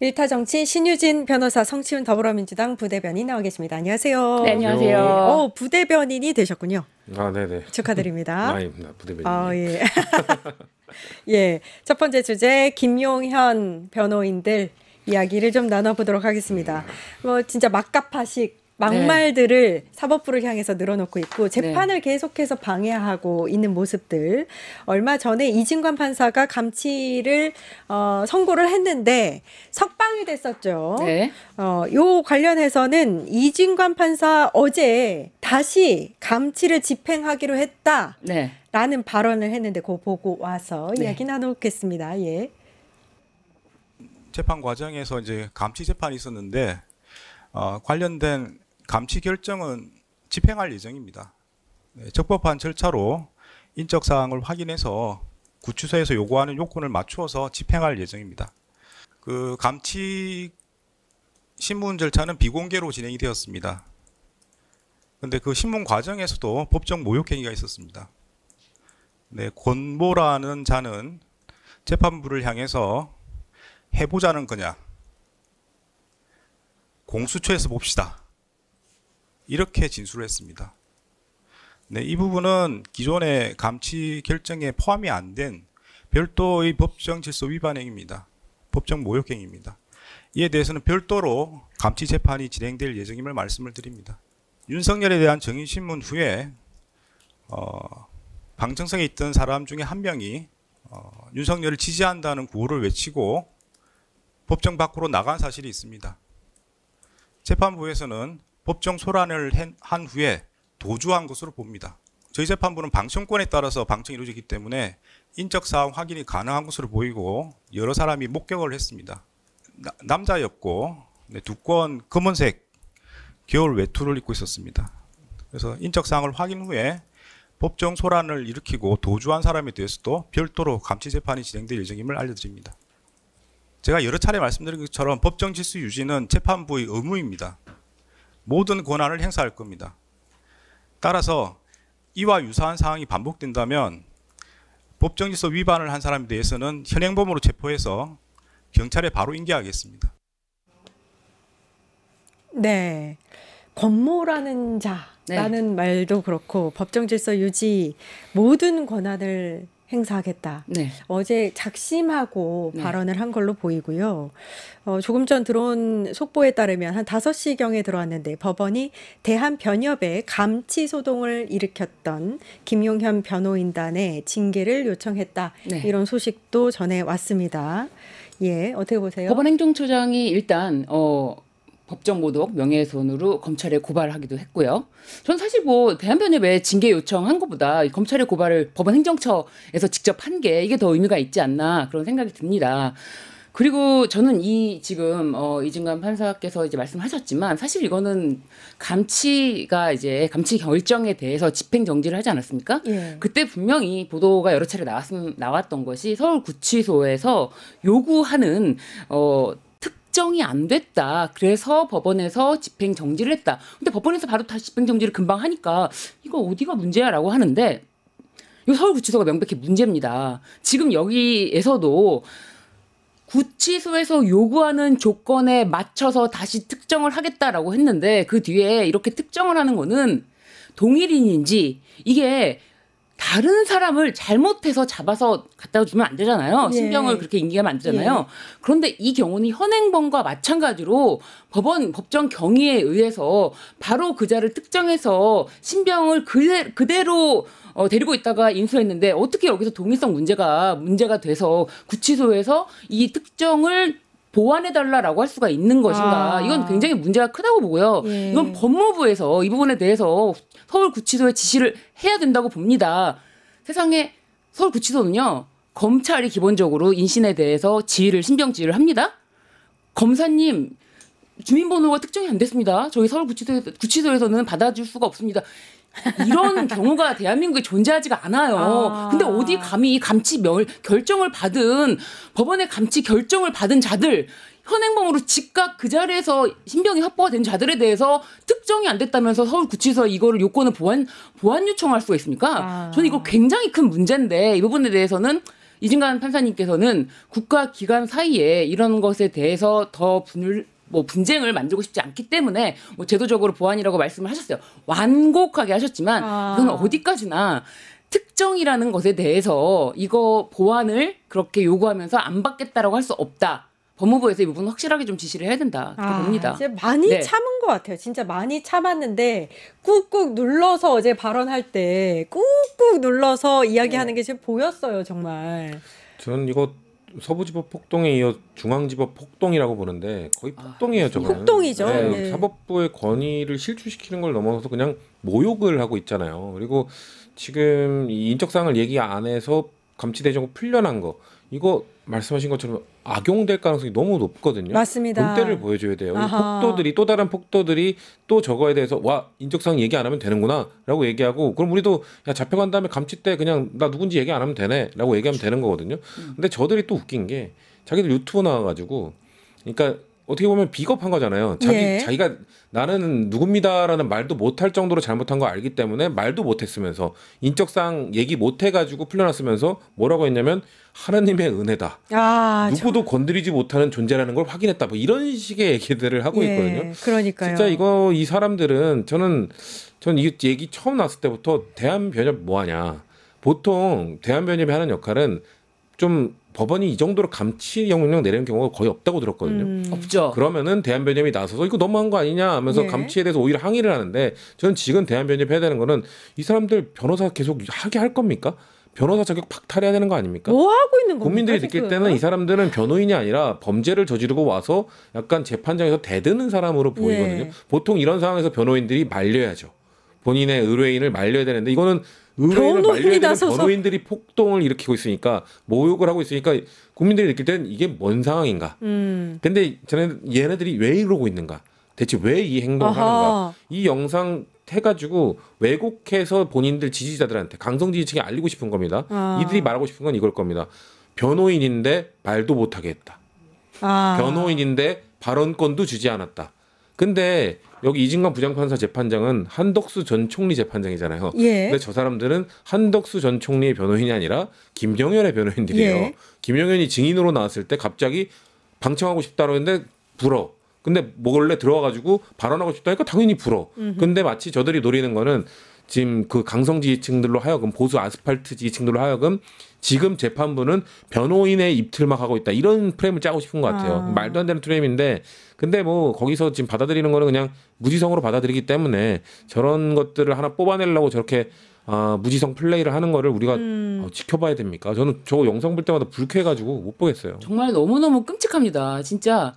일타정치 신유진 변호사, 성치훈 더불어민주당 부대변인 나와 계십니다. 안녕하세요. 네, 안녕하세요. 부대변인이 되셨군요. 아, 네네. 축하드립니다. 아닙니다. 부대변인. 예. 예. 첫 번째 주제, 김용현 변호인들 이야기를 좀 나눠보도록 하겠습니다. 진짜 막가파식 막말들을 사법부를 향해서 늘어놓고 있고 재판을 계속해서 방해하고 있는 모습들. 얼마 전에 이진관 판사가 감치를 선고를 했는데 석방이 됐었죠. 네. 요 관련해서는 이진관 판사 어제 다시 감치를 집행하기로 했다. 네. 라는 발언을 했는데 그거 보고 와서 이야기 나누겠습니다. 예. 재판 과정에서 이제 감치 재판이 있었는데 관련된 감치 결정은 집행할 예정입니다. 적법한 절차로 인적 사항을 확인해서 구치소에서 요구하는 요건을 맞추어서 집행할 예정입니다. 그 감치 신문 절차는 비공개로 진행이 되었습니다. 그런데 그 신문 과정에서도 법적 모욕 행위가 있었습니다. 권모라는 자는 재판부를 향해서 해보자는 거냐, 공수처에서 봅시다, 이렇게 진술을 했습니다. 이 부분은 기존의 감치 결정에 포함이 안 된 별도의 법정 질서 위반 행위입니다. 법정 모욕 행위입니다. 이에 대해서는 별도로 감치 재판이 진행될 예정임을 말씀을 드립니다. 윤석열에 대한 정의신문 후에 방청석에 있던 사람 중에 한 명이 윤석열을 지지한다는 구호를 외치고 법정 밖으로 나간 사실이 있습니다. 재판부에서는 법정 소란을 한 후에 도주한 것으로 봅니다. 저희 재판부는 방청권에 따라서 방청이 이루어지기 때문에 인적 사항 확인이 가능한 것으로 보이고 여러 사람이 목격을 했습니다. 남자였고 두꺼운 검은색 겨울 외투를 입고 있었습니다. 그래서 인적 사항을 확인 후에 법정 소란을 일으키고 도주한 사람에 대해서도 별도로 감치 재판이 진행될 예정임을 알려드립니다. 제가 여러 차례 말씀드린 것처럼 법정 질서 유지는 재판부의 의무입니다. 모든 권한을 행사할 겁니다. 따라서 이와 유사한 상황이 반복된다면 법정 질서 위반을 한 사람에 대해서는 현행범으로 체포해서 경찰에 바로 인계하겠습니다. 네. 권모라는 자라는 말도 그렇고 법정 질서 유지 모든 권한을 행사하겠다. 네. 어제 작심하고 발언을 한 걸로 보이고요. 조금 전 들어온 속보에 따르면 한 5시경에 들어왔는데 법원이 대한변협에 감치 소동을 일으켰던 김용현 변호인단의 징계를 요청했다. 이런 소식도 전해 왔습니다. 예, 어떻게 보세요? 법원 행정처장이 일단 법정 모독, 명예훼손으로 검찰에 고발하기도 했고요. 전 사실 대한변협에 징계 요청한 것보다 검찰의 고발을 법원 행정처에서 직접 한 게 이게 더 의미가 있지 않나 그런 생각이 듭니다. 그리고 저는 지금 이진관 판사께서 이제 말씀하셨지만 사실 이거는 감치 결정에 대해서 집행 정지를 하지 않았습니까? 예. 그때 분명히 보도가 여러 차례 나왔던 것이 서울구치소에서 요구하는 특정이 안 됐다. 그래서 법원에서 집행 정지를 했다. 근데 법원에서 바로 다시 집행 정지를 금방 하니까 이거 어디가 문제야라고 하는데 이 서울구치소가 명백히 문제입니다. 지금 여기에서도 구치소에서 요구하는 조건에 맞춰서 다시 특정을 하겠다라고 했는데 그 뒤에 이렇게 특정을 하는 거는 동일인인지 이게 다른 사람을 잘못해서 잡아서 갖다 주면 안 되잖아요. 신병을 그렇게 인계하면 안 되잖아요. 그런데 이 경우는 현행범과 마찬가지로 법정 경위에 의해서 바로 그자를 특정해서 신병을 그대로 데리고 있다가 인수했는데 어떻게 여기서 동일성 문제가 돼서 구치소에서 이 특정을 보완해달라고 할 수가 있는 것인가. 이건 굉장히 문제가 크다고 보고요. 이건 법무부에서 이 부분에 대해서 서울구치소에 지시를 해야 된다고 봅니다. 세상에 서울구치소는요. 검찰이 기본적으로 인신에 대해서 신병 지휘를 합니다. 검사님 주민번호가 특정이 안 됐습니다. 저희 서울구치소에서는 받아줄 수가 없습니다. 이런 경우가 대한민국에 존재하지가 않아요. 근데 어디 감히 감치 결정을 받은 법원의 감치 결정을 받은 자들 현행범으로 즉각 그 자리에서 신병이 확보가 된 자들에 대해서 특정이 안 됐다면서 서울구치소에 이거를 요건을 보완 요청할 수가 있습니까? 저는 이거 굉장히 큰 문제인데 이 부분에 대해서는 이진관 판사님께서는 국가기관 사이에 이런 것에 대해서 더 분쟁을 만들고 싶지 않기 때문에 뭐 제도적으로 보완이라고 말씀을 하셨어요. 완곡하게 하셨지만 그건 어디까지나 특정이라는 것에 대해서 이거 보완을 그렇게 요구하면서 안 받겠다라고 할 수 없다. 법무부에서 이 부분 확실하게 좀 지시를 해야 된다. 그렇게 봅니다. 이제 많이 네. 참은 것 같아요. 진짜 많이 참았는데 꾹꾹 눌러서 어제 발언할 때 꾹꾹 눌러서 이야기하는 게 지금 보였어요. 정말. 저는 이거 서부지법 폭동에 이어 중앙지법 폭동이라고 보는데 거의 폭동이에요. 저거는. 폭동이죠. 네, 예. 사법부의 권위를 실추시키는 걸 넘어서 그냥 모욕을 하고 있잖아요. 그리고 지금 이 인적사항을 얘기 안 해서 감치대정부 풀려난 거 이거 말씀하신 것처럼 악용될 가능성이 너무 높거든요. 맞습니다. 본때를 보여줘야 돼요. 아하. 폭도들이 또 다른 폭도들이 또 저거에 대해서 와 인적사항 얘기 안 하면 되는구나라고 얘기하고 그럼 우리도 야 잡혀간 다음에 감치 때 그냥 나 누군지 얘기 안 하면 되네라고 얘기하면 되는 거거든요. 근데 저들이 또 웃긴 게 자기들 유튜브 나와가지고 그러니까 어떻게 보면 비겁한 거잖아요. 자기가 나는 누굽니다라는 말도 못할 정도로 잘못한 거 알기 때문에 말도 못했으면서 인적사항 얘기 못해가지고 풀려났으면서 뭐라고 했냐면 하나님의 은혜다. 누구도 건드리지 못하는 존재라는 걸 확인했다. 뭐 이런 식의 얘기들을 하고 있거든요. 그러니까요. 진짜 이 사람들은 저는 이 얘기 처음 나왔을 때부터 대한변협 뭐하냐. 보통 대한변협이 하는 역할은 좀 법원이 이 정도로 감치 명령 내리는 경우가 거의 없다고 들었거든요. 없죠. 그러면은 대한변협이 나서서 이거 너무한 거 아니냐 하면서 감치에 대해서 오히려 항의를 하는데 저는 지금 대한변협이 해야 되는 거는 이 사람들 변호사 계속 하게 할 겁니까? 변호사 자격 박탈해야 되는 거 아닙니까? 뭐 하고 있는 겁니까? 국민들이 느낄 때는 이 사람들은 변호인이 아니라 범죄를 저지르고 와서 약간 재판장에서 대드는 사람으로 보이거든요. 보통 이런 상황에서 변호인들이 말려야죠. 본인의 의뢰인을 말려야 되는데 이거는 의뢰인을 말려야 되는 변호인들이 폭동을 일으키고 있으니까 모욕을 하고 있으니까 국민들이 느낄 때는 이게 뭔 상황인가. 근데 저는 얘네들이 왜 이러고 있는가. 대체 왜 이 행동을 하는가. 이 영상 해가지고 왜곡해서 본인들 지지자들한테 강성 지지층에 알리고 싶은 겁니다. 이들이 말하고 싶은 건 이걸 겁니다. 변호인인데 말도 못하게 했다. 변호인인데 발언권도 주지 않았다. 근데 여기 이진관 부장판사 재판장은 한덕수 전 총리 재판장이잖아요. 근데 저 사람들은 한덕수 전 총리의 변호인이 아니라 김영현의 변호인들이에요. 김영현이 증인으로 나왔을 때 갑자기 방청하고 싶다고 했는데 불어. 근데 몰래 들어와가지고 발언하고 싶다니까 당연히 불어. 근데 마치 저들이 노리는 거는 지금 그 강성 지지층들로 하여금 보수 아스팔트 지지층들로 하여금 지금 재판부는 변호인의 입틀막 하고 있다. 이런 프레임을 짜고 싶은 것 같아요. 말도 안 되는 프레임인데 근데 뭐 거기서 지금 받아들이는 거는 그냥 무지성으로 받아들이기 때문에 저런 것들을 하나 뽑아내려고 저렇게 무지성 플레이를 하는 거를 우리가 지켜봐야 됩니까? 저는 저 영상 볼 때마다 불쾌해가지고 못 보겠어요. 정말 너무너무 끔찍합니다. 진짜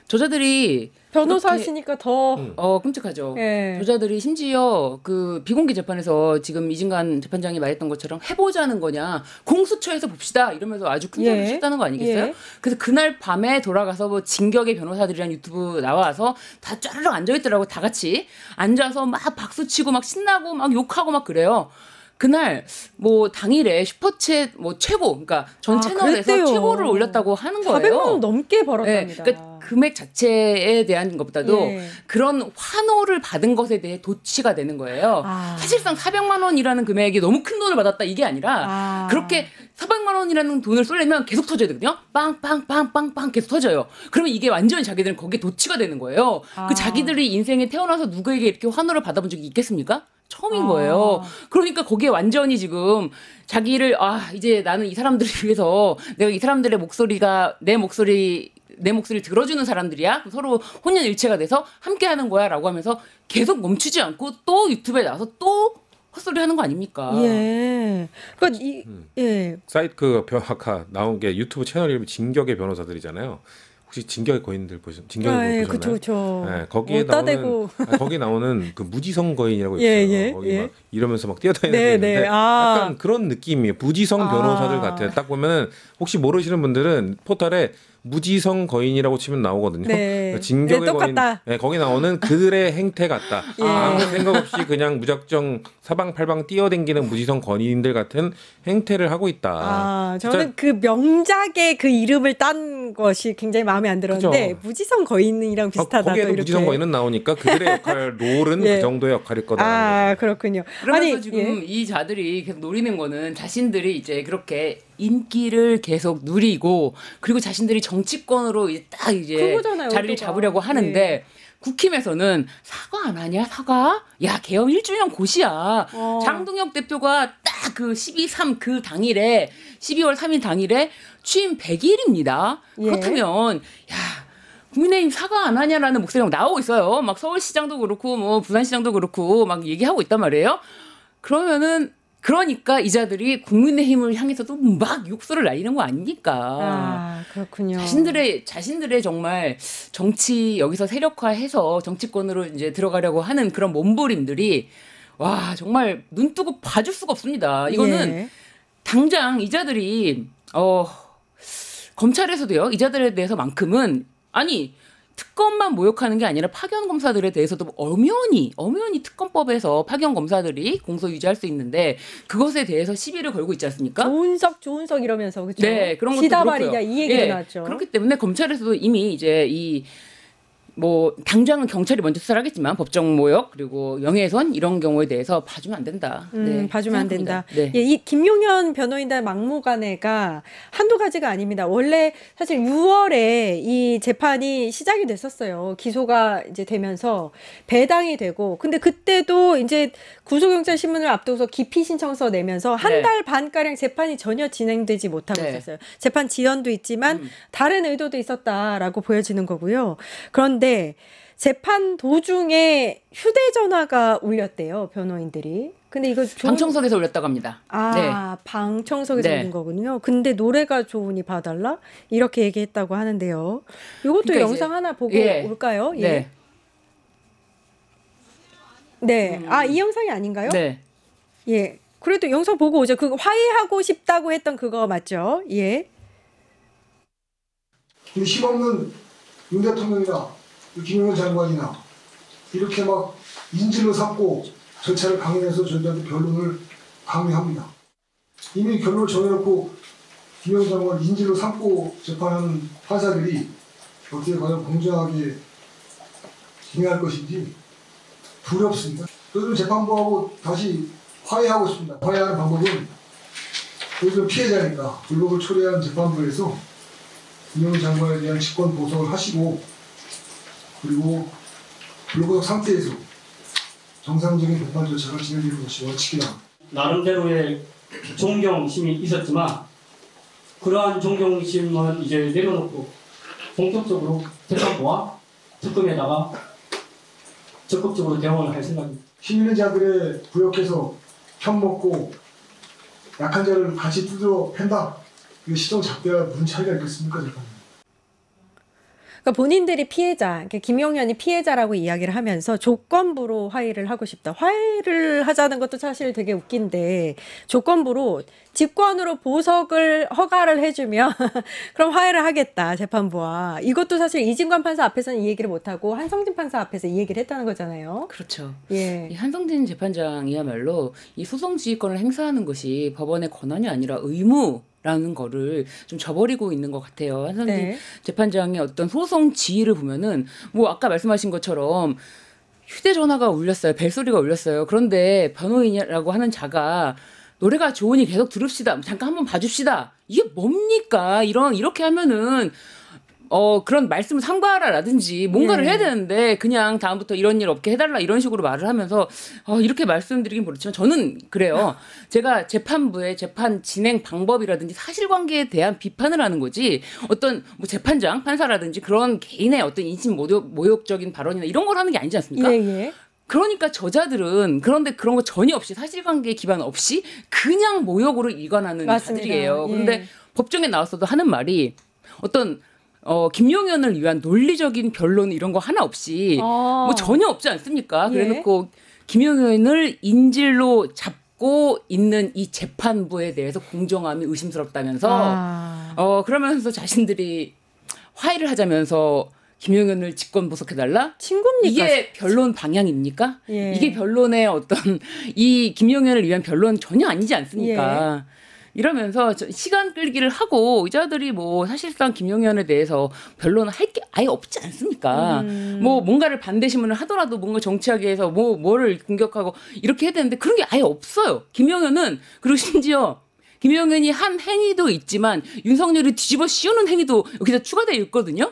저자들이 변호사시니까 더 끔찍하죠. 저자들이 심지어 그 비공개 재판에서 지금 이진관 재판장이 말했던 것처럼 해보자는 거냐 공수처에서 봅시다 이러면서 아주 큰 소리를 쳤다는 거 아니겠어요? 그래서 그날 밤에 돌아가서 뭐 진격의 변호사들이란 유튜브 나와서 다 쫘르륵 앉아있더라고. 다 같이 앉아서 막 박수치고 막 신나고 막 욕하고 막 그래요. 그날 뭐 당일에 슈퍼챗 뭐 최고 그러니까 전 채널에서 그랬대요. 최고를 올렸다고 하는 거예요. 400만 원 넘게 벌었답니다. 그러니까 금액 자체에 대한 것보다도 그런 환호를 받은 것에 대해 도취가 되는 거예요. 사실상 400만 원이라는 금액이 너무 큰 돈을 받았다 이게 아니라 그렇게 400만 원이라는 돈을 쏠려면 계속 터져야 되거든요. 빵빵빵빵빵 계속 터져요. 그러면 이게 완전히 자기들은 거기에 도취가 되는 거예요. 그 자기들이 인생에 태어나서 누구에게 이렇게 환호를 받아본 적이 있겠습니까? 처음인 거예요. 그러니까 거기에 완전히 지금 자기를 이제 나는 이 사람들을 위해서 내가 이 사람들의 목소리가 내 목소리를 들어주는 사람들이야. 서로 혼연일체가 돼서 함께하는 거야라고 하면서 계속 멈추지 않고 또 유튜브에 나와서 또 헛소리 하는 거 아닙니까? 그러니까 사이트 아까 나온 게 유튜브 채널 이름이 진격의 변호사들이잖아요. 혹시 진격의 거인들 보셨나요? 그렇죠. 네, 거기에 나오는 그 무지성 거인이라고 있어요. 거기 막 이러면서 막 뛰어다니는데 약간 그런 느낌이에요. 무지성 변호사들 같아요. 딱 보면은 혹시 모르시는 분들은 포털에 무지성 거인이라고 치면 나오거든요. 진격의 거인. 거기 나오는 그들의 행태 같다. 아무 생각 없이 그냥 무작정 사방팔방 뛰어댕기는 무지성 거인들 같은 행태를 하고 있다. 저는 그 명작의 그 이름을 딴 것이 굉장히 마음에 안 들었는데 무지성 거인이랑 비슷하다. 거기에도 무지성 거인은 나오니까 그들의 역할, 롤은 그 정도의 역할일 거다. 그렇군요. 그러면서 지금 이 자들이 계속 노리는 거는 자신들이 이제 그렇게 인기를 계속 누리고 그리고 자신들이 정치권으로 딱 이제 그거잖아요, 자리를 의도가. 잡으려고 하는데 네. 국힘에서는 사과 안 하냐 사과? 야 계엄 1주년 고시야. 장동혁 대표가 딱 그 12.3 그 당일에 12월 3일 당일에 취임 100일입니다. 예. 그렇다면 야 국민의힘 사과 안 하냐라는 목소리가 나오고 있어요. 막 서울시장도 그렇고 뭐 부산시장도 그렇고 막 얘기하고 있단 말이에요. 그러니까 이자들이 국민의힘을 향해서도 막 욕설을 날리는 거 아닙니까? 아, 그렇군요. 자신들의 정말 정치 여기서 세력화해서 정치권으로 이제 들어가려고 하는 그런 몸부림들이 와 정말 눈 뜨고 봐줄 수가 없습니다. 이거는 예. 당장 이자들이 검찰에서도요 이자들에 대해서만큼은 아니 특검만 모욕하는 게 아니라 파견 검사들에 대해서도 엄연히 특검법에서 파견 검사들이 공소 유지할 수 있는데 그것에 대해서 시비를 걸고 있지 않습니까? 좋은석 이러면서 그렇죠. 네, 그런 것도 시다발이냐 그렇고요. 이 얘기도 예, 나왔죠. 그렇기 때문에 검찰에서도 이미 이제 뭐 당장은 경찰이 먼저 수사를 하겠지만 법정 모욕 그리고 명예훼손 이런 경우에 대해서 봐주면 안 된다. 네, 봐주면 안 생각합니다. 된다. 네. 예, 이 김용현 변호인단 막무가내가 한두 가지가 아닙니다. 원래 사실 6월에 이 재판이 시작이 됐었어요. 기소가 이제 되면서 배당이 되고, 근데 그때도 이제 구속영장 신문을 앞두고서 기피 신청서 내면서 한 네. 달 반가량 재판이 전혀 진행되지 못하고 네. 있었어요. 재판 지연도 있지만 다른 의도도 있었다라고 보여지는 거고요. 그런데 재판 도중에 휴대전화가 울렸대요, 변호인들이. 근데 이거 방청석에서 올렸다고 합니다. 아, 방청석에서 네. 울린 거군요. 근데 노래가 좋으니 봐달라? 이렇게 얘기했다고 하는데요. 이것도 그러니까 영상 이제, 하나 보고 예. 올까요? 예. 네. 네. 아, 이 영상이 아닌가요? 네. 예. 그래도 영상 보고 오죠. 그거 화해하고 싶다고 했던 그거 맞죠? 예. 이 힘없는 윤 대통령이나 김용현 장관이나 이렇게 막 인질로 삼고 절차를 강행해서 저희들한테 변론을 강요합니다. 이미 결론을 정해놓고 김용현 장관을 인질로 삼고 재판하는 판사들이 어떻게 과연 공정하게 진행할 것인지 두렵습니다. 저희들은 재판부하고 다시 화해하고 싶습니다. 화해하는 방법은 저희들은 피해자니까 불법을 초래한 재판부에서 김용현 장관에 대한 직권 보석을 하시고 그리고 불구속 상태에서 정상적인 재판 절차가 진행되는 것이 원칙이다. 나름대로의 존경심이 있었지만 그러한 존경심은 이제 내려놓고 본격적으로 재판부와 특검에다가 적극적으로 대응을 할 생각입니다. 힘 있는 자들의 부역해서 편먹고 약한 자를 같이 두드려 팬다. 이게 시정 작대가 무슨 차이가 있겠습니까, 재판에. 그러니까 본인들이 피해자, 그러니까 김용현이 피해자라고 이야기를 하면서 조건부로 화해를 하고 싶다. 화해를 하자는 것도 사실 되게 웃긴데 조건부로 직권으로 보석을 허가를 해주면 그럼 화해를 하겠다, 재판부와. 이것도 사실 이진관 판사 앞에서는 이 얘기를 못하고 한성진 판사 앞에서 이 얘기를 했다는 거잖아요. 그렇죠. 예. 이 한성진 재판장이야말로 이 소송 지휘권을 행사하는 것이 법원의 권한이 아니라 의무라는 거를 좀 저버리고 있는 것 같아요. 한성진 네. 재판장의 어떤 소송 지휘를 보면은 뭐 아까 말씀하신 것처럼 휴대전화가 울렸어요. 벨소리가 울렸어요. 그런데 변호인이라고 하는 자가 노래가 좋으니 계속 들읍시다. 잠깐 한번 봐줍시다. 이게 뭡니까? 이렇게 하면은 그런 말씀을 삼가하라라든지 뭔가를 예. 해야 되는데 그냥 다음부터 이런 일 없게 해달라 이런 식으로 말을 하면서 이렇게 말씀드리긴 그렇지만 저는 그래요. 제가 재판부의 재판 진행 방법이라든지 사실관계에 대한 비판을 하는 거지 어떤 뭐 재판장, 판사라든지 그런 개인의 어떤 인신 모욕적인 발언이나 이런 걸 하는 게 아니지 않습니까? 예, 예. 그러니까 저자들은 그런데 그런 거 전혀 없이 사실관계 기반 없이 그냥 모욕으로 일관하는 맞습니다. 자들이에요. 예. 그런데 법정에 나왔어도 하는 말이 어떤 김용현을 위한 논리적인 변론 이런 거 하나 없이 뭐 전혀 없지 않습니까? 예. 그래놓고 김용현을 인질로 잡고 있는 이 재판부에 대해서 공정함이 의심스럽다면서 그러면서 자신들이 화해를 하자면서 김용현을 직권보석해달라? 친구입니까? 이게 변론 방향입니까? 예. 이게 변론의 어떤 이 김용현을 위한 변론 전혀 아니지 않습니까? 이러면서 시간 끌기를 하고 의자들이 뭐 사실상 김용현에 대해서 변론을 할 게 아예 없지 않습니까? 뭐 뭔가를 반대신문을 하더라도 뭔가 정치하기 위해서 뭐를 공격하고 이렇게 해야 되는데 그런 게 아예 없어요. 김용현은 그리고 심지어 김용현이 한 행위도 있지만 윤석열이 뒤집어 씌우는 행위도 여기다 추가되어 있거든요.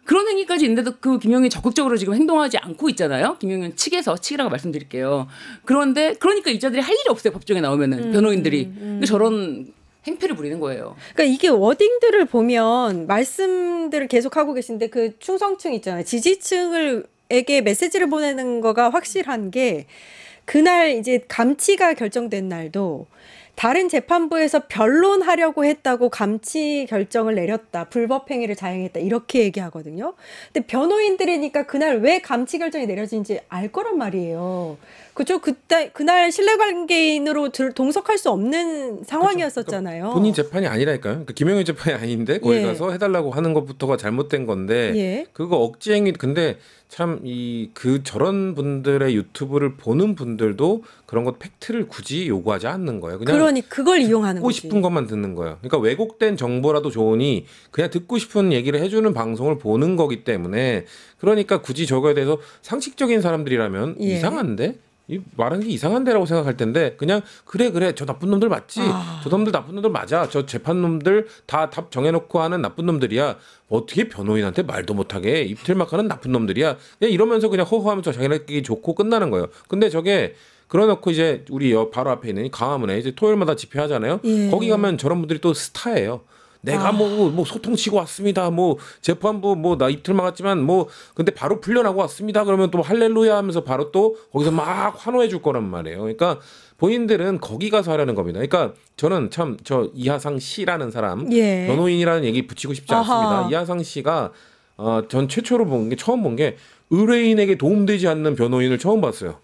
그런 행위까지 있는데도 그 김용현이 적극적으로 지금 행동하지 않고 있잖아요. 김용현 측이라고 말씀드릴게요. 그런데 그러니까 유자들이 할 일이 없어요. 법정에 나오면은 변호인들이 저런 행패를 부리는 거예요. 그러니까 이게 워딩들을 보면 말씀들을 계속 하고 계신데 그 충성층 있잖아요. 지지층에게 메시지를 보내는 거가 확실한 게 그날 이제 감치가 결정된 날도 다른 재판부에서 변론하려고 했다고 감치 결정을 내렸다. 불법 행위를 자행했다. 이렇게 얘기하거든요. 근데 변호인들이니까 그날 왜 감치 결정이 내려진지 알 거란 말이에요. 그죠? 그날 신뢰관계인으로 동석할 수 없는 상황이었었잖아요. 그러니까 본인 재판이 아니라니까요. 그러니까 김용현 재판이 아닌데 거기 예. 가서 해달라고 하는 것부터가 잘못된 건데 예. 그거 억지행위. 근데 참 저런 분들의 유튜브를 보는 분들도 그런 것 팩트를 굳이 요구하지 않는 거예요. 그냥 그걸 이용하는 듣고 거지. 싶은 것만 듣는 거예요. 그러니까 왜곡된 정보라도 좋으니 그냥 듣고 싶은 얘기를 해주는 방송을 보는 거기 때문에 그러니까 굳이 저거에 대해서 상식적인 사람들이라면 예. 이상한데? 이 말하는 게 이상한데라고 생각할 텐데 그냥 그래 저 나쁜 놈들 맞지? 저 놈들 나쁜 놈들 맞아. 저 재판 놈들 다 답 정해놓고 하는 나쁜 놈들이야. 어떻게 변호인한테 말도 못하게 입틀막 하는 나쁜 놈들이야. 그냥 이러면서 그냥 허허하면서 자기네끼리 좋고 끝나는 거예요. 근데 저게 그러놓고 이제 우리 바로 앞에 있는 강화문에 이제 토요일마다 집회하잖아요. 예. 거기 가면 저런 분들이 또 스타예요. 내가 뭐 소통 치고 왔습니다. 뭐 재판부 뭐 나 이틀 막았지만 뭐 근데 바로 풀려나고 왔습니다. 그러면 또 할렐루야 하면서 바로 또 거기서 막 환호해 줄 거란 말이에요. 그러니까 본인들은 거기 가서 하려는 겁니다. 그러니까 저는 참 저 이하상 씨라는 사람 예. 변호인이라는 얘기 붙이고 싶지 않습니다. 아하. 이하상 씨가 전 최초로 처음 본 게 의뢰인에게 도움되지 않는 변호인을 처음 봤어요.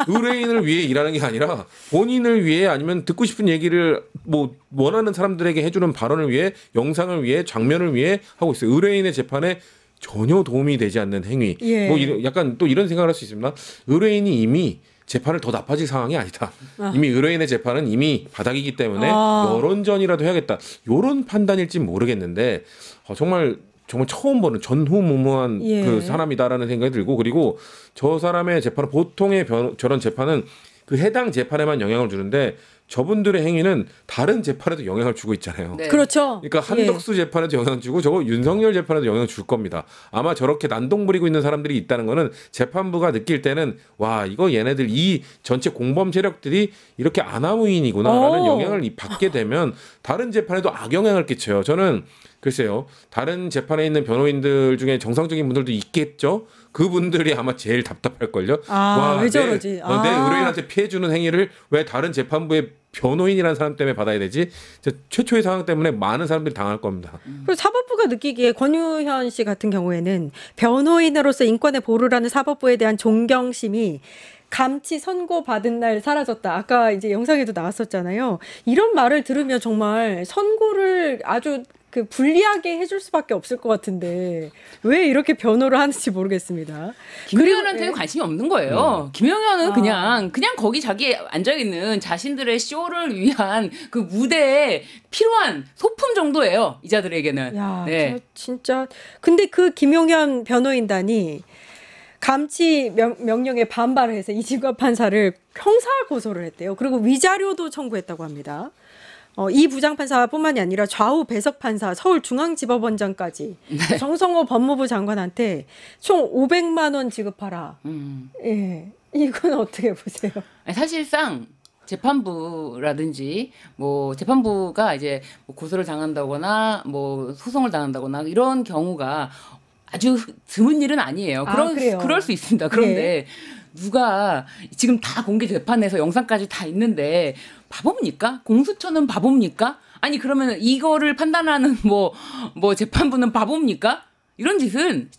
의뢰인을 위해 일하는 게 아니라 본인을 위해 아니면 듣고 싶은 얘기를 뭐 원하는 사람들에게 해주는 발언을 위해 영상을 위해 장면을 위해 하고 있어요. 의뢰인의 재판에 전혀 도움이 되지 않는 행위. 예. 뭐 약간 또 이런 생각을 할 수 있습니다. 의뢰인이 이미 재판을 더 나빠질 상황이 아니다. 이미 의뢰인의 재판은 이미 바닥이기 때문에 여론전이라도 해야겠다. 이런 판단일지 모르겠는데 정말 처음 보는 전후무무한 예. 그 사람이다라는 생각이 들고 그리고 저 사람의 재판은 보통의 저런 재판은 그 해당 재판에만 영향을 주는데 저분들의 행위는 다른 재판에도 영향을 주고 있잖아요. 네. 그렇죠. 그러니까 한덕수 재판에도 영향 주고 저거 윤석열 재판에도 영향 줄 겁니다. 아마 저렇게 난동 부리고 있는 사람들이 있다는 거는 재판부가 느낄 때는 와 이거 얘네들 이 전체 공범 세력들이 이렇게 아나무인이구나라는 영향을 받게 되면 다른 재판에도 악영향을 끼쳐요. 저는 글쎄요. 다른 재판에 있는 변호인들 중에 정상적인 분들도 있겠죠. 그분들이 아마 제일 답답할걸요. 왜 저러지? 내 의뢰인한테 피해주는 행위를 왜 다른 재판부의 변호인이라는 사람 때문에 받아야 되지? 최초의 상황 때문에 많은 사람들이 당할 겁니다. 그리고 사법부가 느끼기에 권유현 씨 같은 경우에는 변호인으로서 인권의 보루라는 사법부에 대한 존경심이 감치 선고 받은 날 사라졌다. 아까 이제 영상에도 나왔었잖아요. 이런 말을 들으면 정말 선고를 아주 불리하게 해줄 수밖에 없을 것 같은데 왜 이렇게 변호를 하는지 모르겠습니다. 김용현한테는 관심이 없는 거예요. 김용현은 그냥 거기 자기 앉아있는 자신들의 쇼를 위한 그 무대에 필요한 소품 정도예요. 이자들에게는. 야, 네. 진짜. 근데 그 김용현 변호인단이 감치 명령에 반발을 해서 이진관 판사를 형사 고소를 했대요. 그리고 위자료도 청구했다고 합니다. 이 부장판사뿐만이 아니라 좌우 배석판사, 서울중앙지법원장까지 네. 정성호 법무부 장관한테 총 500만 원 지급하라. 예, 이건 어떻게 보세요? 아니, 사실상 재판부라든지 뭐 재판부가 이제 뭐 고소를 당한다거나 뭐 소송을 당한다거나 이런 경우가 아주 드문 일은 아니에요. 그래요? 그럴 수 있습니다. 그런데 누가 지금 다 공개 재판에서 영상까지 다 있는데 바보입니까? 공수처는 바보입니까? 아니 그러면 이거를 판단하는 뭐 재판부는 바보입니까? 이런 짓은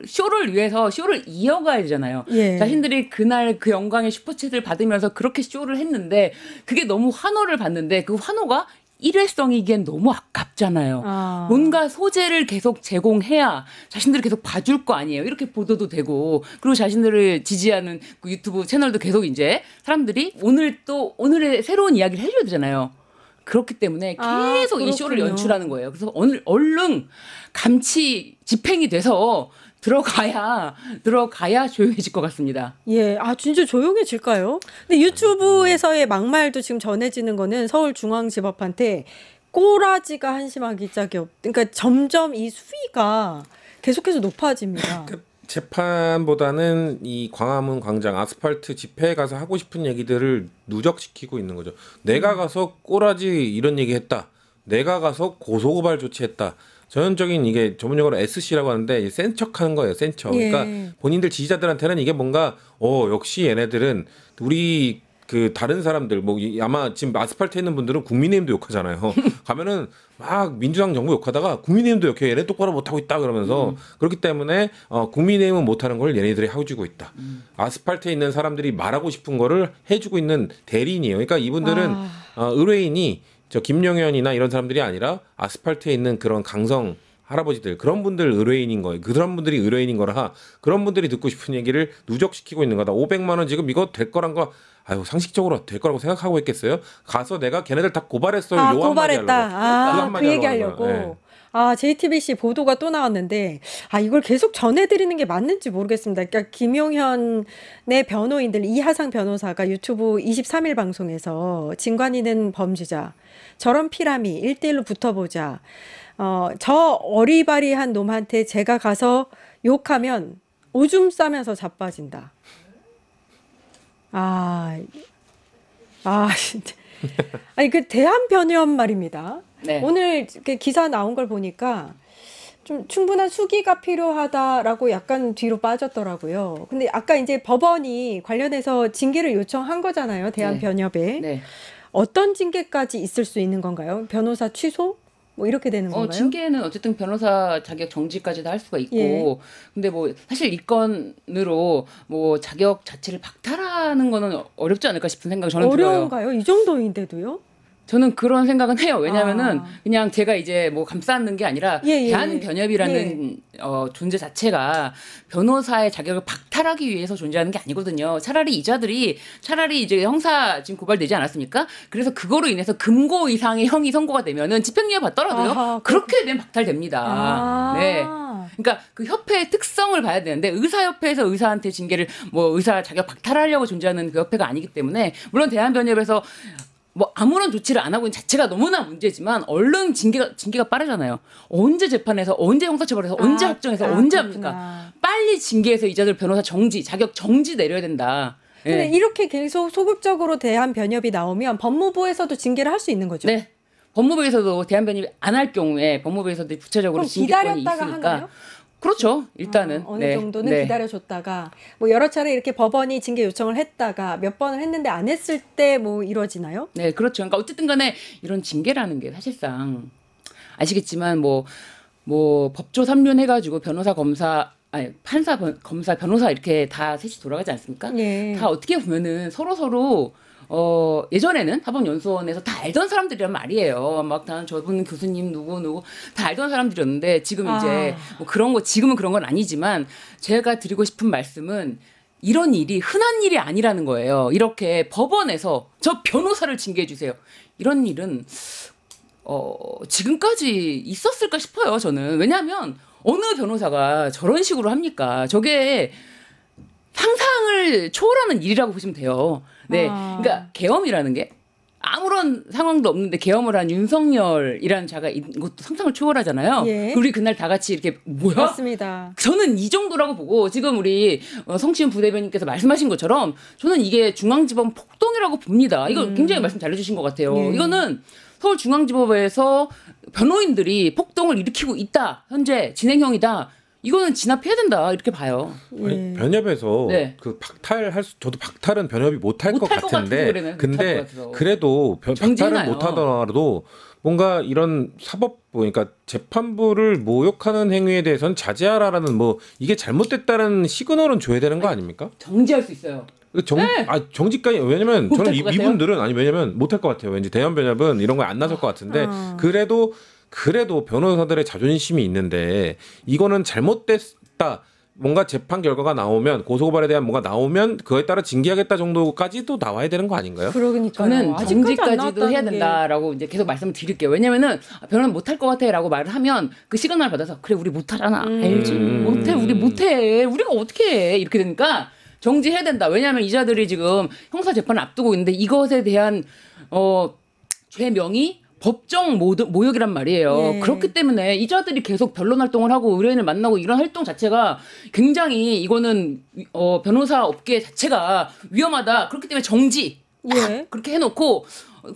쇼를 위해서 쇼를 이어가야 되잖아요. 예. 자신들이 그날 그 영광의 슈퍼챗을 받으면서 그렇게 쇼를 했는데 그게 너무 환호를 받는데 그 환호가 일회성이기엔 너무 아깝잖아요. 뭔가 소재를 계속 제공해야 자신들이 계속 봐줄 거 아니에요. 이렇게 보도도 되고 그리고 자신들을 지지하는 그 유튜브 채널도 계속 이제 사람들이 오늘의 새로운 이야기를 해줘야 되잖아요. 그렇기 때문에 계속 이 쇼를 연출하는 거예요. 그래서 오늘 얼른 감치 집행이 돼서 들어가야 조용해질 것 같습니다. 예, 아 진짜 조용해질까요? 근데 유튜브에서의 막말도 지금 전해지는 거는 서울중앙지법한테 꼬라지가 한심하기 짝이 없. 그러니까 점점 이 수위가 계속해서 높아집니다. 재판보다는 이 광화문 광장 아스팔트 집회에 가서 하고 싶은 얘기들을 누적시키고 있는 거죠. 내가 가서 꼬라지 이런 얘기 했다. 내가 가서 고소고발 조치했다. 전형적인 이게 전문용어로 SC라고 하는데 센 척하는 거예요. 센 척. 그러니까 본인들 지지자들한테는 이게 뭔가 역시 얘네들은 우리 그 다른 사람들 뭐 아마 지금 아스팔트에 있는 분들은 국민의힘도 욕하잖아요. 가면은 막 민주당 정부 욕하다가 국민의힘도 욕해. 얘네 똑바로 못하고 있다 그러면서 그렇기 때문에 국민의힘은 못하는 걸 얘네들이 해주고 있다. 아스팔트에 있는 사람들이 말하고 싶은 거를 해주고 있는 대리인이에요. 그러니까 이분들은 의뢰인이 저 김용현이나 이런 사람들이 아니라 아스팔트에 있는 그런 강성 할아버지들 그런 분들 의뢰인인 거예요. 그런 분들이 의뢰인인 거라 그런 분들이 듣고 싶은 얘기를 누적시키고 있는 거다. 500만 원 지금 이거 될 거란 거 아유 상식적으로 될 거라고 생각하고 있겠어요? 가서 내가 걔네들 다 고발했어요. 요 고발했다. 그 얘기하려고. 네. JTBC 보도가 또 나왔는데 이걸 계속 전해드리는 게 맞는지 모르겠습니다. 그러니까 김용현의 변호인들 이하상 변호사가 유튜브 23일 방송에서 진관이는 범죄자 저런 피라미 1대1로 붙어보자. 저 어리바리한 놈한테 제가 가서 욕하면 오줌 싸면서 자빠진다. 진짜. 아니 그 대한변협 말입니다. 네. 오늘 기사 나온 걸 보니까 좀 충분한 수기가 필요하다라고 약간 뒤로 빠졌더라고요. 근데 아까 이제 법원이 관련해서 징계를 요청한 거잖아요. 대한변협에. 네. 어떤 징계까지 있을 수 있는 건가요? 변호사 취소? 뭐 이렇게 되는 건가요? 징계는 어쨌든 변호사 자격 정지까지도 할 수가 있고, 근데 뭐 사실 이 건으로 뭐 자격 자체를 박탈하는 거는 어렵지 않을까 싶은 생각이 저는 들어요. 어려운가요? 이 정도인데도요? 저는 그런 생각은 해요. 왜냐하면은 그냥 제가 이제 뭐 감싸는 게 아니라 대한변협이라는 존재 자체가 변호사의 자격을 박탈하기 위해서 존재하는 게 아니거든요. 차라리 이자들이 이제 형사 지금 고발되지 않았습니까? 그래서 그거로 인해서 금고 이상의 형이 선고가 되면은 집행유예 받더라도요. 그렇게 되면 박탈됩니다. 네. 그러니까 그 협회의 특성을 봐야 되는데 의사협회에서 의사한테 징계를 뭐 의사 자격 박탈하려고 존재하는 그 협회가 아니기 때문에 물론 대한변협에서 뭐 아무런 조치를 안 하고 있는 자체가 너무나 문제지만 얼른 징계가 빠르잖아요. 언제 재판해서 언제 형사처벌해서 언제 확정해서 언제 합니까? 빨리 징계해서 이자들 변호사 정지 자격 정지 내려야 된다. 근데 이렇게 계속 소극적으로 대한변협이 나오면 법무부에서도 징계를 할 수 있는 거죠? 네. 법무부에서도 대한변협이 안 할 경우에 법무부에서도 구체적으로 징계권이 있으니까. 하나요? 그렇죠. 일단은 어느 정도는 기다려줬다가 뭐 여러 차례 이렇게 법원이 징계 요청을 했다가 몇 번을 했는데 안 했을 때 뭐 이루어지나요? 네, 그렇죠. 그러니까 어쨌든 간에 이런 징계라는 게 사실상 아시겠지만 뭐 법조 3륜 해가지고 변호사 판사 검사 변호사 이렇게 다 셋이 돌아가지 않습니까? 다 어떻게 보면은 서로 예전에는 사법연수원에서 다 알던 사람들이란 말이에요. 막 다 저분 교수님 누구 다 알던 사람들이었는데 지금 이제 뭐 그런 거 지금은 그런 건 아니지만 제가 드리고 싶은 말씀은 이런 일이 흔한 일이 아니라는 거예요. 이렇게 법원에서 저 변호사를 징계해 주세요. 이런 일은 지금까지 있었을까 싶어요. 저는. 왜냐하면 어느 변호사가 저런 식으로 합니까? 저게 상상을 초월하는 일이라고 보시면 돼요. 네, 그러니까 계엄이라는 게 아무런 상황도 없는데 계엄을 한 윤석열이라는 자가 이것도 상상을 초월하잖아요. 우리 그날 다 같이 이렇게 뭐야? 맞습니다. 저는 이 정도라고 보고 지금 우리 성시은 부대변인께서 말씀하신 것처럼 저는 이게 중앙지법 폭동이라고 봅니다. 이거 굉장히 말씀 잘해주신 것 같아요. 이거는 서울중앙지법에서 변호인들이 폭동을 일으키고 있다. 현재 진행형이다. 이거는 진압해야 된다 이렇게 봐요. 아니, 변협에서 그 저도 박탈은 변협이 못할 것 같은데 근데 그래도 박탈은 못하더라도 뭔가 이런 그러니까 재판부를 모욕하는 행위에 대해서는 자제하라라는 뭐 이게 잘못됐다는 시그널은 줘야 되는 거 아닙니까? 정지할 수 있어요. 정직까지 왜냐면 저는 이분들은 왜냐면 못할 것 같아요. 왠지 대한변협은 이런 거에 안 나설 것 같은데 그래도 변호사들의 자존심이 있는데 이거는 잘못됐다. 뭔가 재판 결과가 나오면 고소고발에 대한 뭐가 나오면 그거에 따라 징계하겠다 정도까지도 나와야 되는 거 아닌가요? 그러니까 저는 정지까지도 해야 된다라고 이제 계속 말씀을 드릴게요. 왜냐면은 변호는 못할 것 같아라고 말을 하면 그 시그널 받아서 그래 우리 못하잖아. 알지? 못해 우리 못해. 우리가 어떻게 해? 이렇게 되니까 정지해야 된다. 왜냐하면 이자들이 지금 형사 재판을 앞두고 있는데 이것에 대한 죄명이 법정 모욕이란 말이에요. 예. 그렇기 때문에 이자들이 계속 변론 활동을 하고 의뢰인을 만나고 이런 활동 자체가 굉장히 이거는 변호사 업계 자체가 위험하다. 그렇기 때문에 정지 예. 그렇게 해놓고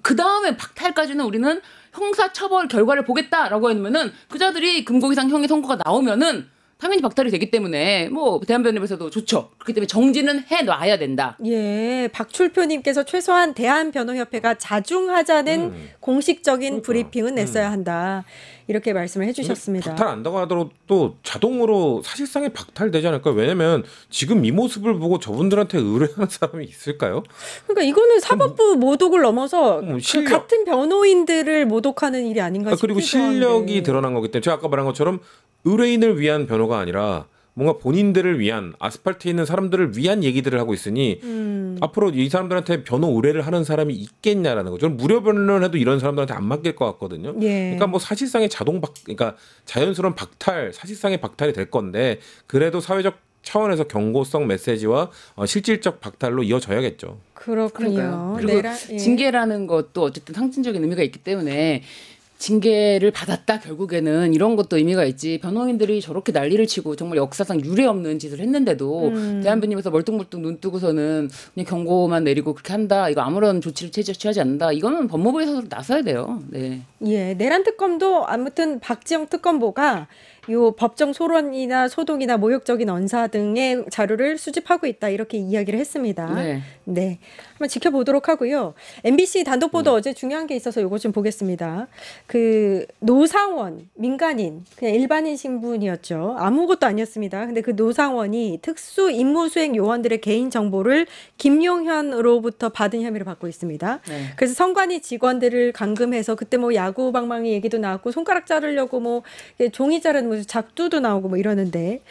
그 다음에 박탈까지는 우리는 형사처벌 결과를 보겠다라고 하면은 그자들이 금고 이상 형의 선고가 나오면은 당연히 박탈이 되기 때문에 뭐 대한변협에서도 좋죠. 그렇기 때문에 정지는 해놔야 된다. 예, 박출표님께서 최소한 대한변호협회가 자중하자는 공식적인 브리핑은 냈어야 한다. 이렇게 말씀을 해주셨습니다. 박탈 안다고 하더라도 또 자동으로 사실상의 박탈되지 않을까요? 왜냐면 지금 이 모습을 보고 저분들한테 의뢰하는 사람이 있을까요? 그러니까 이거는 사법부 모독을 넘어서 그 실력. 같은 변호인들을 모독하는 일이 아닌가 싶기도 그리고 실력이 한데. 드러난 거기 때문에 제가 아까 말한 것처럼 의뢰인을 위한 변호가 아니라 뭔가 본인들을 위한 아스팔트에 있는 사람들을 위한 얘기들을 하고 있으니 앞으로 이 사람들한테 변호 의뢰를 하는 사람이 있겠냐라는 거죠. 저는 무료 변론을 해도 이런 사람들한테 안 맡길 것 같거든요. 예. 그러니까 뭐 사실상의 그러니까 자연스러운 박탈, 사실상의 박탈이 될 건데 그래도 사회적 차원에서 경고성 메시지와 실질적 박탈로 이어져야겠죠. 그렇군요. 그리고 예. 징계라는 것도 어쨌든 상징적인 의미가 있기 때문에 징계를 받았다 결국에는 이런 것도 의미가 있지. 변호인들이 저렇게 난리를 치고 정말 역사상 유례 없는 짓을 했는데도 대한변협에서 멀뚱멀뚱 눈 뜨고서는 그냥 경고만 내리고 그렇게 한다. 이거 아무런 조치를 취하지 않는다. 이거는 법무부에서 나서야 돼요. 네. 예, 내란 특검도 아무튼 박지영 특검보가 요 법정 소론이나 소동이나 모욕적인 언사 등의 자료를 수집하고 있다 이렇게 이야기를 했습니다. 네. 네, 한번 지켜보도록 하고요. MBC 단독 보도 어제 중요한 게 있어서 요거 좀 보겠습니다. 그 노상원 민간인 그냥 일반인 신분이었죠. 아무것도 아니었습니다. 근데 그 노상원이 특수 임무수행 요원들의 개인 정보를 김용현으로부터 받은 혐의를 받고 있습니다. 네. 그래서 선관위 직원들을 감금해서 그때 뭐 야구 방망이 얘기도 나왔고 손가락 자르려고 뭐 종이 자르는 뭐 작두도 나오고 뭐 이러는데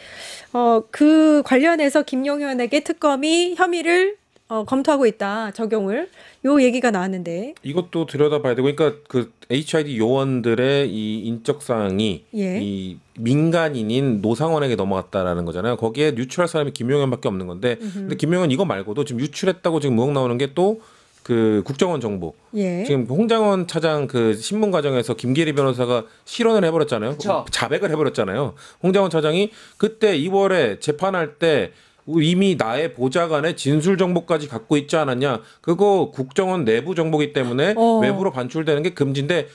그 관련해서 김용현에게 특검이 혐의를 검토하고 있다 적용을 요 얘기가 나왔는데 이것도 들여다봐야 되고 그러니까 그 HID 요원들의 이 인적 사항이 예. 이 민간인인 노상원에게 넘어갔다라는 거잖아요. 거기에 유출할 사람이 김용현밖에 없는 건데 근데 김용현 이거 말고도 지금 유출했다고 지금 무역 나오는 게 또 그 국정원 정보. 예. 지금 홍장원 차장 그 신문 과정에서 김계리 변호사가 실언을 해버렸잖아요. 그쵸. 자백을 해버렸잖아요. 홍장원 차장이 그때 2월에 재판할 때 이미 나의 보좌관의 진술 정보까지 갖고 있지 않았냐. 그거 국정원 내부 정보기 때문에 외부로 반출되는 게 금지인데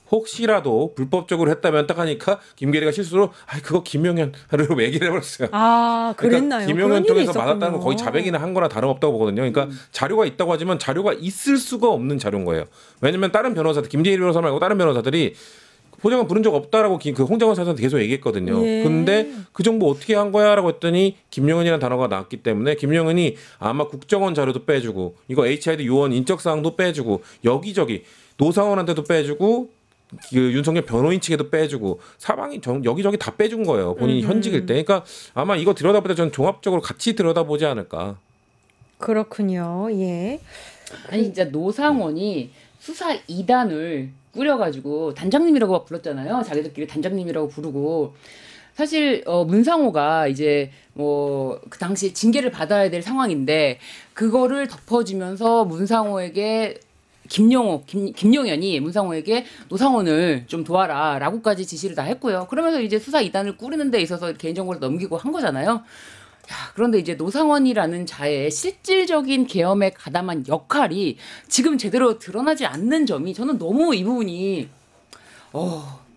혹시라도 불법적으로 했다면 딱 하니까 김계리가 실수로 그거 김용현으로 얘기를 해버렸어요. 아, 그랬나요? 그러니까 김용현 그런 일이 쪽에서 받았다는 건 있었군요. 거의 자백이나 한 거나 다름없다고 보거든요. 그러니까 자료가 있다고 하지만 자료가 있을 수가 없는 자료인 거예요. 왜냐면 다른 변호사들, 김재일 변호사 말고 다른 변호사들이 보장관 부른 적 없다라고 그 홍장원 사장한테 계속 얘기했거든요. 예. 근데 그 정보 어떻게 한 거야라고 했더니 김용현이라는 단어가 나왔기 때문에 김용현이 아마 국정원 자료도 빼주고 이거 HID 요원 인적사항도 빼주고 여기저기 노상원한테도 빼주고 그 윤석열 변호인 측에도 빼주고 사방이 여기저기 다 빼준 거예요. 본인이 현직일 때. 그러니까 아마 이거 들여다볼 때 전 종합적으로 같이 들여다보지 않을까. 그렇군요. 예. 아니 진짜 노상원이 수사 2단을 꾸려가지고 단장님이라고 막 불렀잖아요. 자기들끼리 단장님이라고 부르고 사실 문상호가 이제 뭐 그 당시 징계를 받아야 될 상황인데 그거를 덮어주면서 문상호에게 김용현이 문상호에게 노상원을 좀 도와라라고까지 지시를 다 했고요. 그러면서 이제 수사 2단을 꾸리는 데 있어서 개인정보를 넘기고 한 거잖아요. 그런데 이제 노상원이라는 자의 실질적인 계엄에 가담한 역할이 지금 제대로 드러나지 않는 점이 저는 너무 이 부분이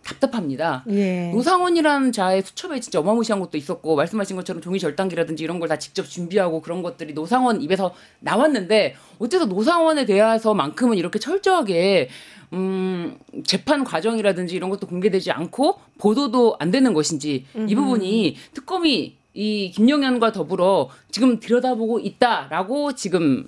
답답합니다. 예. 노상원이라는 자의 수첩에 진짜 어마무시한 것도 있었고 말씀하신 것처럼 종이 절단기라든지 이런 걸 다 직접 준비하고 그런 것들이 노상원 입에서 나왔는데 어째서 노상원에 대해서만큼은 이렇게 철저하게 재판 과정이라든지 이런 것도 공개되지 않고 보도도 안 되는 것인지 이 부분이 특검이 이 김용현과 더불어 지금 들여다보고 있다라고 지금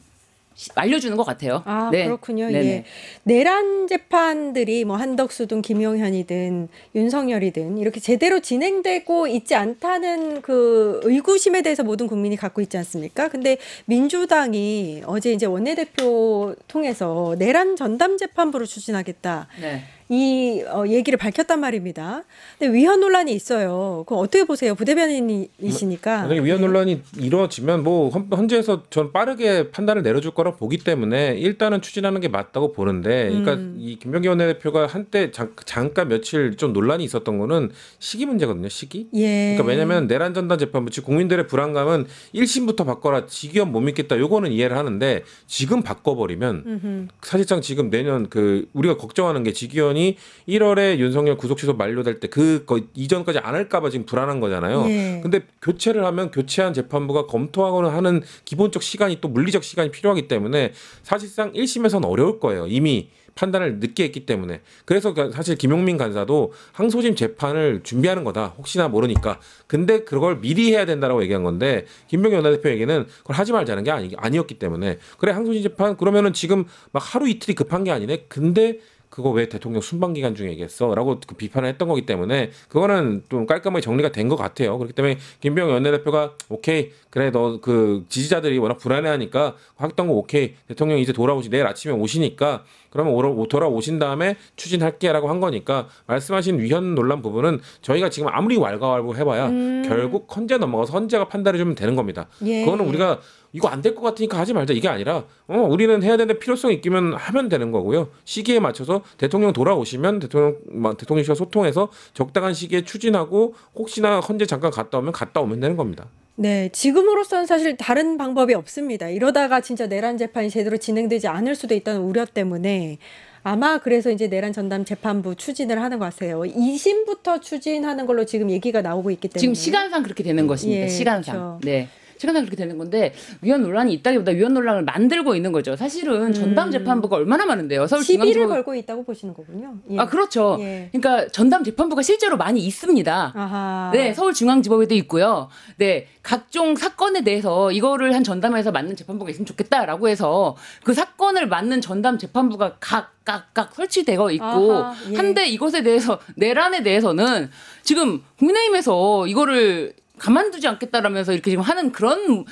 알려주는 것 같아요. 아, 네. 그렇군요. 네네. 예. 내란 재판들이 뭐 한덕수든 김용현이든 윤석열이든 이렇게 제대로 진행되고 있지 않다는 그 의구심에 대해서 모든 국민이 갖고 있지 않습니까? 근데 민주당이 어제 이제 원내대표 통해서 내란 전담 재판부를 추진하겠다. 네. 이 얘기를 밝혔단 말입니다. 근데 위헌 논란이 있어요. 그럼 어떻게 보세요? 부대변인이시니까. 만약에 위헌 논란이 이루어지면 뭐 헌재에서 전 빠르게 판단을 내려줄 거라 보기 때문에 일단은 추진하는 게 맞다고 보는데, 그러니까 이 김병기 원내대표가 한때 잠깐 며칠 좀 논란이 있었던 거는 시기 문제거든요. 시기. 예. 그러니까 왜냐하면 내란 전담 재판부 즉 국민들의 불안감은 1심부터 바꿔라, 직위헌 못 믿겠다, 요거는 이해를 하는데 지금 바꿔버리면 사실상 지금 내년 그 우리가 걱정하는 게 직위헌이 1월에 윤석열 구속 취소 만료될 때 그 이전까지 안 할까봐 지금 불안한 거잖아요. 예. 근데 교체를 하면 교체한 재판부가 검토하고는 하는 기본적 시간이 또 물리적 시간이 필요하기 때문에 사실상 1심에서는 어려울 거예요. 이미 판단을 늦게 했기 때문에. 그래서 사실 김용민 간사도 항소심 재판을 준비하는 거다. 혹시나 모르니까. 근데 그걸 미리 해야 된다라고 얘기한 건데 김병기 원내대표에게는 그걸 하지 말자는 게 아니었기 때문에. 그래, 항소심 재판 그러면은 지금 막 하루 이틀이 급한 게 아니네. 근데 그거 왜 대통령 순방 기간 중에 얘기했어? 라고 그 비판을 했던 거기 때문에 그거는 좀 깔끔하게 정리가 된 것 같아요. 그렇기 때문에 김병기 원내대표가 오케이, 그래, 너 그 지지자들이 워낙 불안해하니까 했던 거 오케이, 대통령 이제 돌아오시, 내일 아침에 오시니까 그러면 돌아오신 다음에 추진할게라고 한 거니까 말씀하신 위헌 논란 부분은 저희가 지금 아무리 왈가왈부 해봐야 결국 헌재 넘어가서 헌재가 판단해주면 되는 겁니다. 예. 그거는 우리가 이거 안 될 것 같으니까 하지 말자 이게 아니라 우리는 해야 되는데 필요성이 있기면 하면 되는 거고요. 시기에 맞춰서 대통령 돌아오시면 대통령실과 소통해서 적당한 시기에 추진하고 혹시나 헌재 잠깐 갔다 오면 되는 겁니다. 네, 지금으로서는 사실 다른 방법이 없습니다. 이러다가 진짜 내란 재판이 제대로 진행되지 않을 수도 있다는 우려 때문에 아마 그래서 이제 내란 전담 재판부 추진을 하는 것 같아요. 2심부터 추진하는 걸로 지금 얘기가 나오고 있기 때문에 지금 시간상 그렇게 되는 것입니다. 예, 시간상. 그렇죠. 네. 시간상 그렇게 되는 건데 위헌 논란이 있다기보다 위헌 논란을 만들고 있는 거죠. 사실은 전담 재판부가 얼마나 많은데요. 시비를 서울중앙지법 걸고 있다고 보시는 거군요. 예. 아, 그렇죠. 예. 그러니까 전담 재판부가 실제로 많이 있습니다. 아하. 네, 서울중앙지법에도 있고요. 네, 각종 사건에 대해서 이거를 한 전담해서 맡는 재판부가 있으면 좋겠다라고 해서 그 사건을 맡는 전담 재판부가 각각 설치되어 있고 아하, 예. 한데 이것에 대해서 내란에 대해서는 지금 국민의힘에서 이거를 가만두지 않겠다라면서 이렇게 지금 하는 그런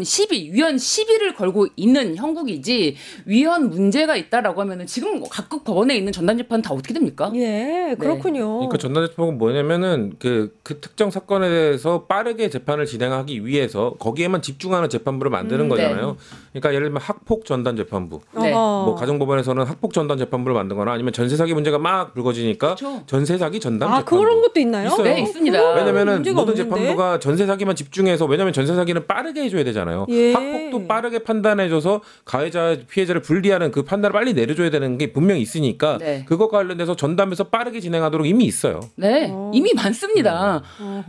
시비, 위헌 시비를 걸고 있는 형국이지 위헌 문제가 있다라고 하면은 지금 각국 법원에 있는 전담재판은 다 어떻게 됩니까? 예, 그렇군요. 그러니까 전담재판은 뭐냐면은 그 특정 사건에 대해서 빠르게 재판을 진행하기 위해서 거기에만 집중하는 재판부를 만드는 거잖아요. 그러니까 예를 들면 학폭 전담 재판부, 네. 뭐 가정법원에서는 학폭 전담 재판부를 만든거나 아니면 전세 사기 문제가 막 불거지니까 그렇죠. 전세 사기 전담 재판부. 그런 것도 있나요? 있어요. 네, 있습니다. 왜냐면은 문제가 모든 없는데? 재판부가 전세 사기만 집중해서, 왜냐면 전세 사기는 빠르게 해줘야 되잖아요. 예. 학폭도 빠르게 판단해줘서 가해자 피해자를 분리하는 그 판단을 빨리 내려줘야 되는 게 분명히 있으니까 네. 그것과 관련돼서 전담에서 빠르게 진행하도록 이미 있어요. 네, 이미 많습니다.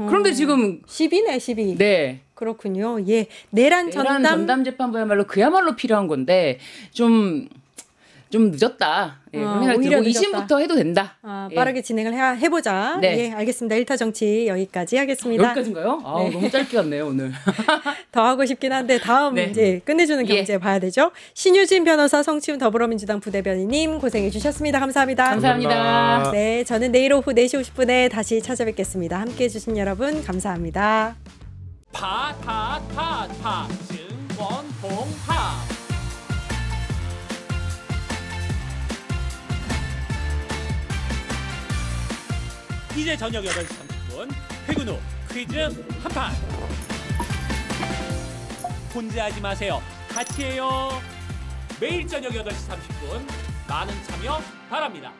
그런데 지금 시비네, 시비. 네. 그렇군요. 예, 내란 전담 재판부야말로 그야말로 필요한 건데 좀 늦었다. 예, 그런 생각이 오히려 들고 늦었다. 2심부터 해도 된다. 빠르게 진행을 해보자. 네. 예, 알겠습니다. 1타 정치 여기까지 하겠습니다. 여기까지인가요? 아, 네. 너무 짧게 갔네요 오늘. 더 하고 싶긴 한데 다음 네. 이제 끝내주는 예. 경제 봐야 되죠. 신유진 변호사, 성치훈 더불어민주당 부대변인님 고생해 주셨습니다. 감사합니다. 감사합니다. 네, 저는 내일 오후 4시 50분에 다시 찾아뵙겠습니다. 함께해 주신 여러분 감사합니다. 파타타타 증권통합 이제 저녁 8시 30분 퇴근 후 퀴즈 한판 혼자 하지 마세요. 같이 해요. 매일 저녁 8시 30분 많은 참여 바랍니다.